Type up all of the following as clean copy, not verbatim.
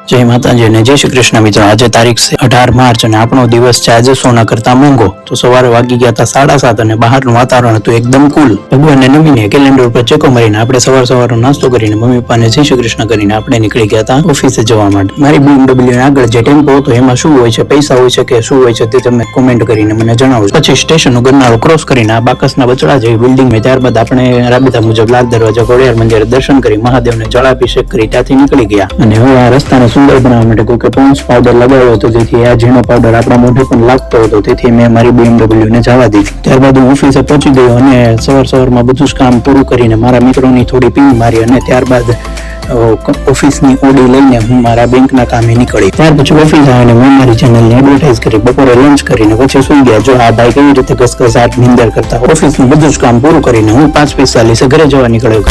જય માતાજી અને જય શ્રી કૃષ્ણ મિત્રો। આજે તારીખ છે 18 માર્ચ અને આપણો દિવસ છે આજે સોના કરતા મોંઘો। તો સવારે વાગી ગયા હતા 7:30 અને બહારનું વાતાવરણ હતું એકદમ કુલ। ભગવાનને નમીને કેલેન્ડર પર ચેકો મારીને આપણે સવારનો નાસ્તો કરીને મમ્મી પપ્પાને જય શ્રી કૃષ્ણ કરીને આપણે નીકળી ગયા હતા ઓફિસે જવા માટે। મારી BMW આગળ જે ટેમ્પો હતો એમાં શું હોય છે, પૈસા હોય છે કે શું હોય છે તે તમે કોમેન્ટ કરીને મને જણાવો। પછી સ્ટેશન ગરનાળો ક્રોસ કરીને આ બાકસના બચડા જેવી બિલ્ડિંગમાં ત્યારબાદ આપણે રાબેતા મુજબ લાલ દરવાજા ખોડિયાર મંદિરે દર્શન કરી મહાદેવને જળાભિષેક કરી ત્યાંથી નીકળી ગયા। અને હવે આ રસ્તાને સુંદર બનાવવા માટે કોઈ પોન્સ પાવડર લગાવ્યો હતો, જેથી આ ઝીણો પાવડર આપણા મોઢે પણ લાગતો હતો, તેથી મેં મારી BMW ને જવા દીધી। ત્યારબાદ હું ઓફિસે પહોંચી ગયો અને સવારમાં બધું જ કામ પૂરું કરીને મારા મિત્રોની થોડી પિંગ મારી અને ત્યારબાદ ઓફિસની ઓડી લઈને હું મારા બેંકના કામે નીકળી। ત્યાર પછી ઓફિસ આવીને મેં મારી ચેનલની એડવર્ટાઇઝ કરી, બપોરે લંચ કરીને પછી સુઈ ગયા। જો આ ભાઈ કેવી રીતે ઘસઘસાટ નિંદર કરતા ઓફિસનું બધું જ કામ પૂરું કરીને હું 5:45 ઘરે જવા નીકળ્યો।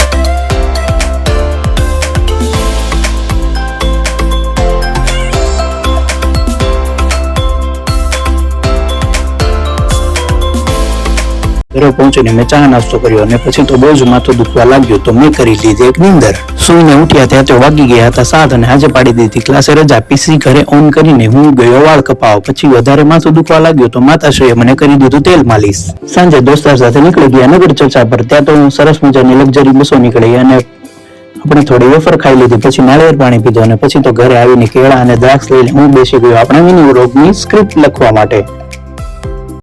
ઘરે પહોંચીને મેં ચા નાસ્તો કર્યો અને પછી તો બહુ જ માથું દુખવા લાગ્યું, તો મેં કરી લીધી એક નીંદર। સૂઈને ઉઠ્યા ત્યાં તો વાગી ગયા હતા 7 અને આજે પાડી દીધી ક્લાસે રજા। પીસી ઘરે ઓન કરીને હું ગયો વાળ કપાવ। પછી વધારે માથું દુખવા લાગ્યું તો માતાશ્રીએ મને કરી દીધું તેલ માલિશ। સાંજે દોસ્તાર સાથે નીકળી ગયા નગર ચર્ચા પર। ત્યાં તો સરસ મજાની લક્ઝરી બસો નીકળી અને આપણે થોડી વેફર ખાઈ લીધી, પછી નાળિયેર પાણી પીધું અને પછી તો ઘરે આવીને કેળા અને દ્રાક્ષ લઈને હું બેસી ગયો આપણા મિની વ્લોગની સ્ક્રિપ્ટ લખવા માટે।